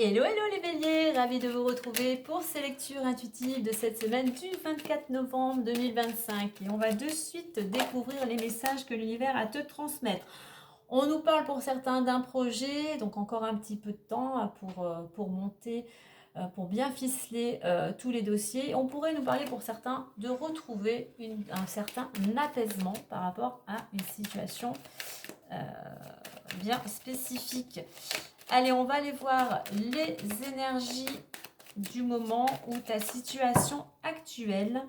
Hello, hello les béliers, ravi de vous retrouver pour ces lectures intuitives de cette semaine du 24 novembre 2025. Et on va de suite découvrir les messages que l'univers a à te transmettre. On nous parle pour certains d'un projet, donc encore un petit peu de temps pour monter, pour bien ficeler tous les dossiers. On pourrait nous parler pour certains de retrouver un certain apaisement par rapport à une situation bien spécifique. Allez, on va aller voir les énergies du moment ou ta situation actuelle.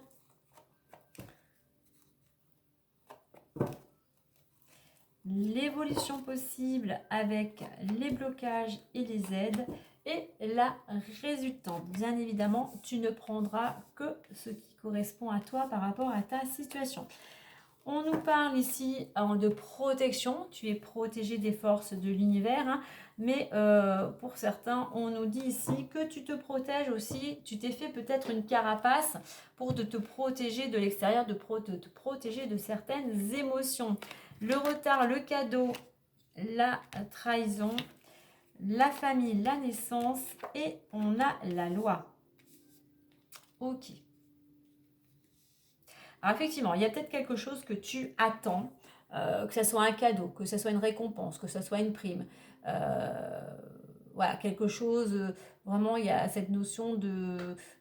L'évolution possible avec les blocages et les aides et la résultante. Bien évidemment, tu ne prendras que ce qui correspond à toi par rapport à ta situation. On nous parle ici de protection, tu es protégé des forces de l'univers, hein, mais pour certains, on nous dit ici que tu te protèges aussi, tu t'es fait peut-être une carapace pour te protéger de l'extérieur, de te protéger de certaines émotions. Le retard, le cadeau, la trahison, la famille, la naissance et on a la loi. Ok. Alors effectivement, il y a peut-être quelque chose que tu attends, que ce soit un cadeau, que ce soit une récompense, que ce soit une prime. Voilà, quelque chose, vraiment, il y a cette notion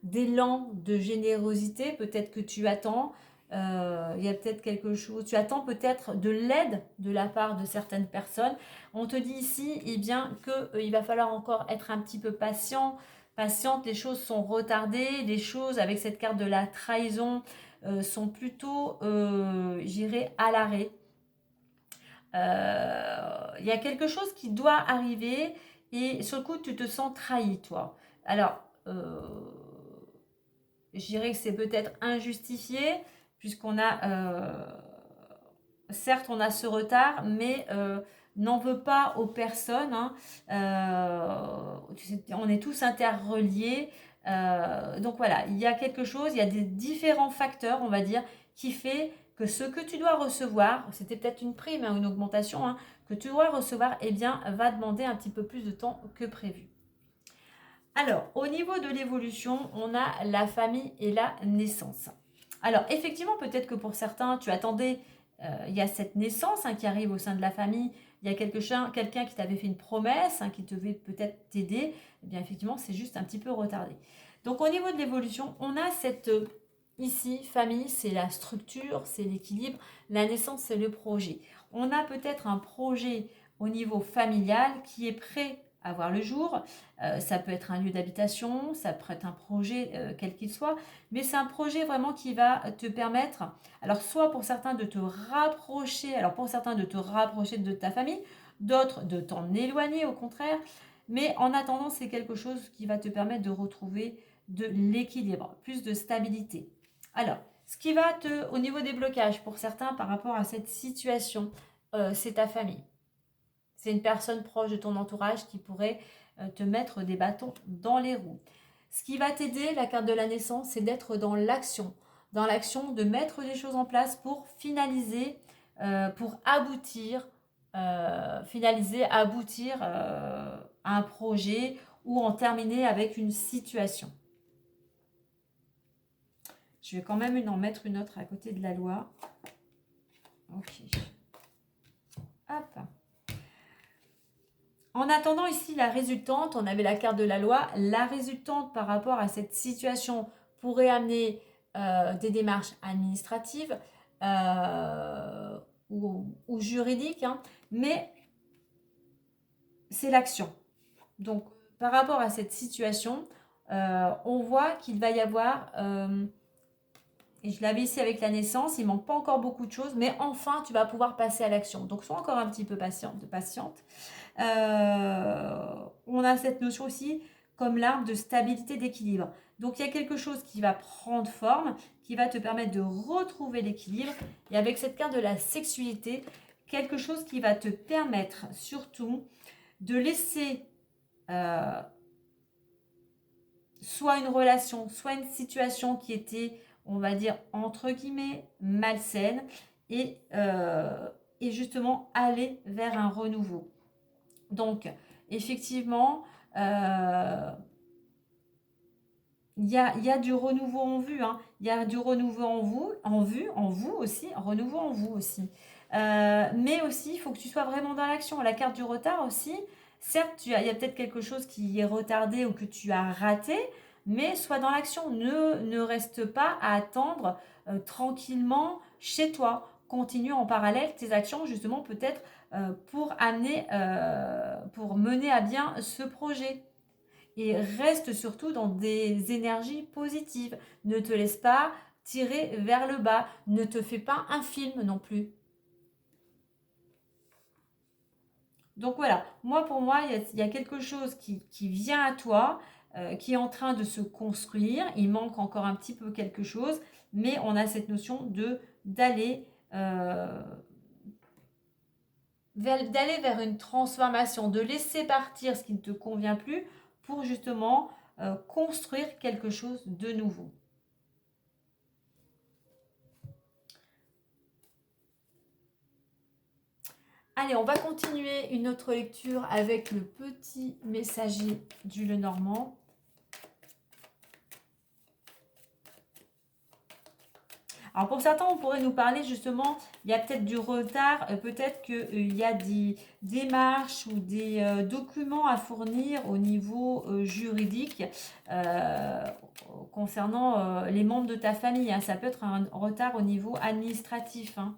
d'élan, de générosité, peut-être que tu attends. Il y a peut-être quelque chose, tu attends peut-être de l'aide de la part de certaines personnes. On te dit ici, eh bien, qu'il va falloir encore être un petit peu patiente, les choses sont retardées, les choses avec cette carte de la trahison, sont plutôt, j'irais, à l'arrêt. Il y a quelque chose qui doit arriver et sur le coup, tu te sens trahi, toi. Alors, je dirais que c'est peut-être injustifié, puisqu'on a, certes, on a ce retard, mais n'en veut pas aux personnes. Hein. On est tous interreliés. Donc voilà, il y a quelque chose, il y a des différents facteurs, on va dire, qui fait que ce que tu dois recevoir, c'était peut-être une prime, hein, une augmentation, hein, que tu dois recevoir, eh bien, va demander un petit peu plus de temps que prévu. Alors, au niveau de l'évolution, on a la famille et la naissance. Alors, effectivement, peut-être que pour certains, tu attendais, il y a cette naissance, hein, qui arrive au sein de la famille, il y a quelqu'un qui t'avait fait une promesse, hein, qui devait peut-être t'aider, eh bien, effectivement, c'est juste un petit peu retardé. Donc, au niveau de l'évolution, on a cette, ici, famille, c'est la structure, c'est l'équilibre, la naissance, c'est le projet. On a peut-être un projet au niveau familial qui est prêt à voir le jour. Ça peut être un lieu d'habitation, ça peut être un projet quel qu'il soit, mais c'est un projet vraiment qui va te permettre, alors soit pour certains de te rapprocher, alors pour certains de te rapprocher de ta famille, d'autres de t'en éloigner au contraire, mais en attendant c'est quelque chose qui va te permettre de retrouver de l'équilibre, plus de stabilité. Alors, ce qui va au niveau des blocages pour certains par rapport à cette situation, c'est ta famille. C'est une personne proche de ton entourage qui pourrait te mettre des bâtons dans les roues. Ce qui va t'aider, la carte de la naissance, c'est d'être dans l'action. Dans l'action, de mettre des choses en place pour finaliser, pour aboutir, à un projet ou en terminer avec une situation. Je vais quand même en mettre une autre à côté de la loi. Ok. Hop. En attendant ici la résultante, on avait la carte de la loi. La résultante par rapport à cette situation pourrait amener des démarches administratives ou juridiques, hein, mais c'est l'action. Donc par rapport à cette situation, on voit qu'il va y avoir, et je l'avais ici avec la naissance, il manque pas encore beaucoup de choses, mais enfin tu vas pouvoir passer à l'action. Donc sois encore un petit peu patiente. On a cette notion aussi comme l'arbre de stabilité, d'équilibre. Donc il y a quelque chose qui va prendre forme, qui va te permettre de retrouver l'équilibre. Et avec cette carte de la sexualité, quelque chose qui va te permettre surtout de laisser soit une relation, soit une situation qui était, on va dire, entre guillemets, malsaine, et justement aller vers un renouveau. Donc, effectivement, il y a du renouveau en vue, hein. Il y a du renouveau en vous, en vue, en vous aussi, renouveau en vous aussi. Mais aussi, il faut que tu sois vraiment dans l'action. La carte du retard aussi, certes, il y a peut-être quelque chose qui est retardé ou que tu as raté, mais sois dans l'action. Ne reste pas à attendre tranquillement chez toi. Continue en parallèle tes actions, justement, peut-être pour pour mener à bien ce projet. Et reste surtout dans des énergies positives. Ne te laisse pas tirer vers le bas. Ne te fais pas un film non plus. Donc voilà, pour moi, il y a quelque chose qui vient à toi, qui est en train de se construire. Il manque encore un petit peu quelque chose, mais on a cette notion d'aller euh, d'aller vers une transformation, de laisser partir ce qui ne te convient plus pour justement construire quelque chose de nouveau. Allez, on va continuer une autre lecture avec le petit messager du Lenormand. Alors pour certains, on pourrait nous parler justement, il y a peut-être du retard, peut-être qu'il y a des démarches ou des documents à fournir au niveau juridique concernant les membres de ta famille, hein. Ça peut être un retard au niveau administratif, hein.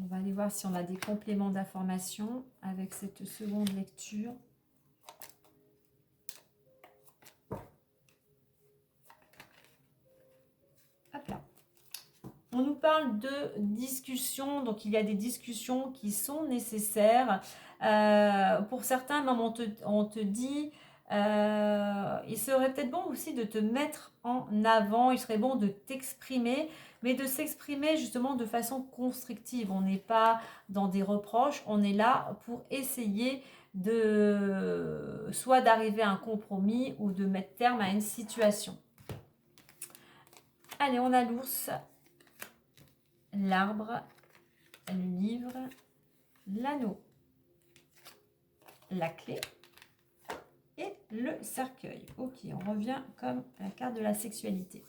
On va aller voir si on a des compléments d'information avec cette seconde lecture. Hop là. On nous parle de discussions, donc il y a des discussions qui sont nécessaires. Pour certains, même on te dit, il serait peut-être bon aussi de te mettre en avant, il serait bon de t'exprimer, mais de s'exprimer justement de façon constructive. On n'est pas dans des reproches, on est là pour essayer soit d'arriver à un compromis ou de mettre terme à une situation. Allez, on a l'ours, l'arbre, le livre, l'anneau, la clé et le cercueil. Ok, on revient comme la carte de la sexualité.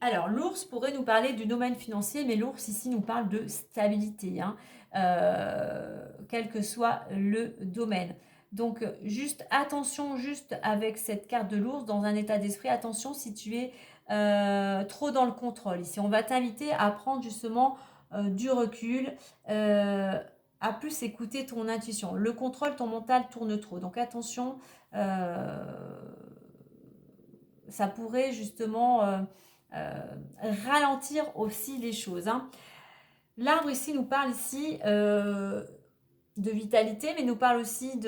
Alors, l'ours pourrait nous parler du domaine financier, mais l'ours ici nous parle de stabilité, hein, quel que soit le domaine. Donc, juste attention, juste avec cette carte de l'ours, dans un état d'esprit, attention si tu es trop dans le contrôle. Ici, on va t'inviter à prendre justement du recul, à plus écouter ton intuition. Le contrôle, ton mental tourne trop. Donc, attention, ça pourrait justement ralentir aussi les choses, hein. L'arbre ici nous parle ici de vitalité, mais nous parle aussi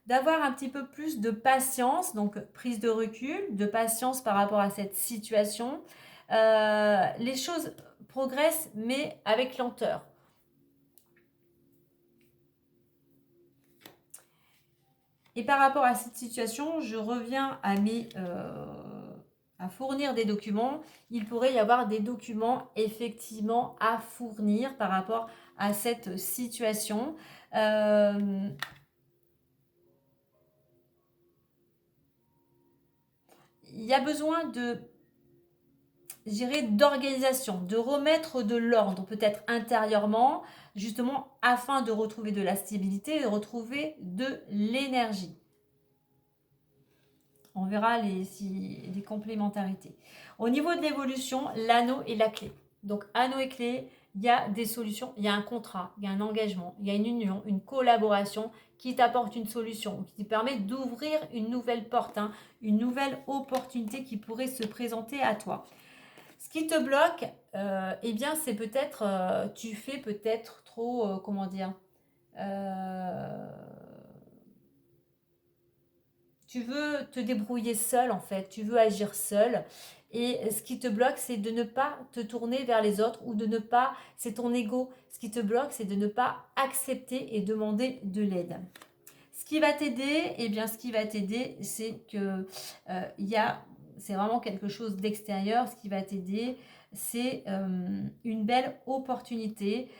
d'avoir un petit peu plus de patience, donc prise de recul, de patience par rapport à cette situation. Les choses progressent, mais avec lenteur. Et par rapport à cette situation, je reviens à fournir des documents. Il pourrait y avoir des documents effectivement à fournir par rapport à cette situation. Il y a besoin d'organisation, de remettre de l'ordre peut-être intérieurement, justement afin de retrouver de la stabilité et de retrouver de l'énergie. On verra les complémentarités. Au niveau de l'évolution, l'anneau est la clé. Donc, anneau et clé, il y a des solutions, il y a un contrat, il y a un engagement, il y a une union, une collaboration qui t'apporte une solution, qui te permet d'ouvrir une nouvelle porte, hein, une nouvelle opportunité qui pourrait se présenter à toi. Ce qui te bloque, eh bien, c'est peut-être, tu fais peut-être trop, comment dire, tu veux te débrouiller seul en fait, tu veux agir seul. Et ce qui te bloque, c'est de ne pas te tourner vers les autres ou de ne pas, c'est ton ego. Ce qui te bloque, c'est de ne pas accepter et demander de l'aide. Ce qui va t'aider, eh bien, ce qui va t'aider, c'est que il y a c'est vraiment quelque chose d'extérieur. Ce qui va t'aider, c'est une belle opportunité.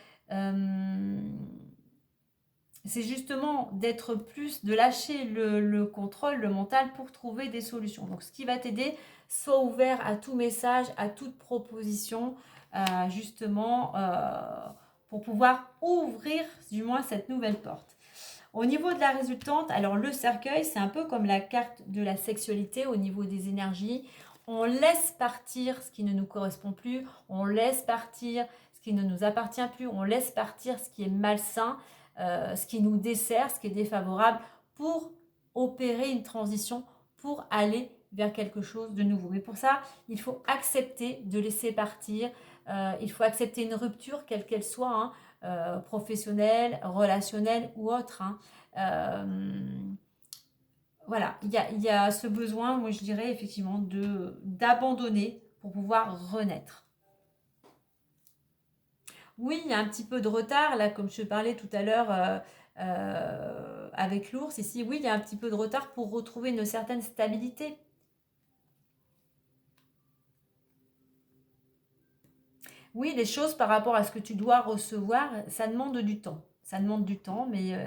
C'est justement de lâcher le contrôle, le mental pour trouver des solutions. Donc, ce qui va t'aider, sois ouvert à tout message, à toute proposition, justement, pour pouvoir ouvrir du moins cette nouvelle porte. Au niveau de la résultante, alors le cercueil, c'est un peu comme la carte de la sexualité au niveau des énergies. On laisse partir ce qui ne nous correspond plus, on laisse partir ce qui ne nous appartient plus, on laisse partir ce qui est malsain, ce qui nous dessert, ce qui est défavorable, pour opérer une transition, pour aller vers quelque chose de nouveau. Mais pour ça, il faut accepter de laisser partir, il faut accepter une rupture, quelle qu'elle soit, professionnelle, relationnelle ou autre. Voilà, il y a ce besoin, moi je dirais effectivement, d'abandonner pour pouvoir renaître. Oui, il y a un petit peu de retard, là, comme je parlais tout à l'heure avec l'ours, ici, oui, il y a un petit peu de retard pour retrouver une certaine stabilité. Oui, les choses par rapport à ce que tu dois recevoir, ça demande du temps. Ça demande du temps, mais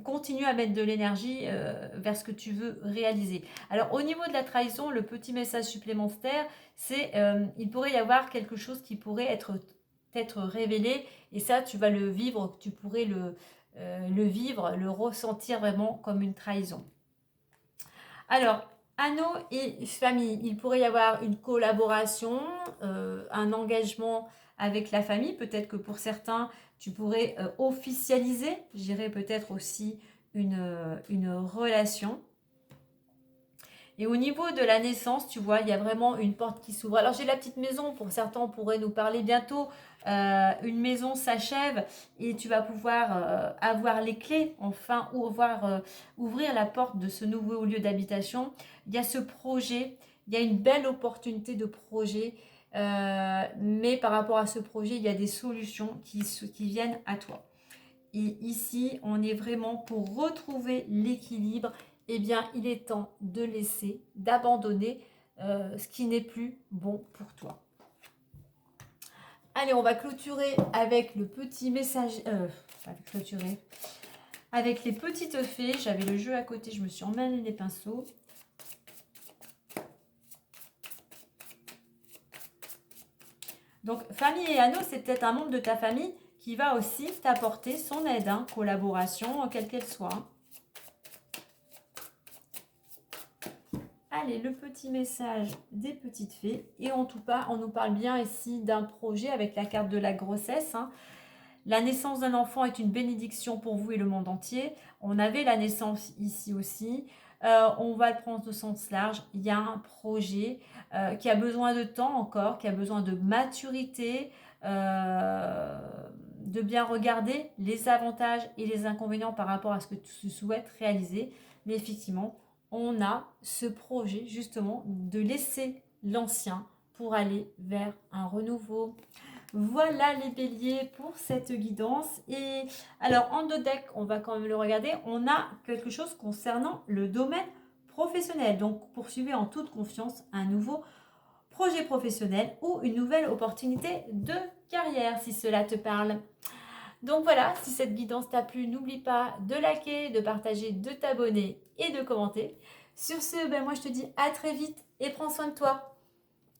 continue à mettre de l'énergie vers ce que tu veux réaliser. Alors, au niveau de la trahison, le petit message supplémentaire, c'est il pourrait y avoir quelque chose qui pourrait être révélé, et ça, tu vas le vivre, tu pourrais le vivre, le ressentir vraiment comme une trahison. Alors, anneau et famille, il pourrait y avoir une collaboration, un engagement avec la famille. Peut-être que pour certains, tu pourrais officialiser, je dirais peut-être aussi une relation. Et au niveau de la naissance, tu vois, il y a vraiment une porte qui s'ouvre. Alors j'ai la petite maison, pour certains, on pourrait nous parler bientôt. Une maison s'achève et tu vas pouvoir avoir les clés, enfin, ou ouvrir la porte de ce nouveau lieu d'habitation. Il y a ce projet, il y a une belle opportunité de projet, mais par rapport à ce projet, il y a des solutions qui viennent à toi. Et ici, on est vraiment pour retrouver l'équilibre. Eh bien, il est temps de laisser, d'abandonner ce qui n'est plus bon pour toi. Allez, on va clôturer avec le petit message. Clôturer avec les petites fées. J'avais le jeu à côté, je me suis emmêlé les pinceaux. Donc, famille et anneaux, c'est peut-être un membre de ta famille qui va aussi t'apporter son aide, collaboration, quelle qu'elle soit. Allez, le petit message des petites fées. Et en tout cas, on nous parle bien ici d'un projet avec la carte de la grossesse. La naissance d'un enfant est une bénédiction pour vous et le monde entier. On avait la naissance ici aussi. On va le prendre au sens large. Il y a un projet qui a besoin de temps encore, qui a besoin de maturité, de bien regarder les avantages et les inconvénients par rapport à ce que tu souhaites réaliser. Mais effectivement, on a ce projet justement de laisser l'ancien pour aller vers un renouveau. Voilà les béliers pour cette guidance. Et alors en deux decks, on va quand même le regarder, on a quelque chose concernant le domaine professionnel. Donc poursuivez en toute confiance un nouveau projet professionnel ou une nouvelle opportunité de carrière si cela te parle. Donc voilà, si cette guidance t'a plu, n'oublie pas de liker, de partager, de t'abonner et de commenter. Sur ce, moi je te dis à très vite et prends soin de toi.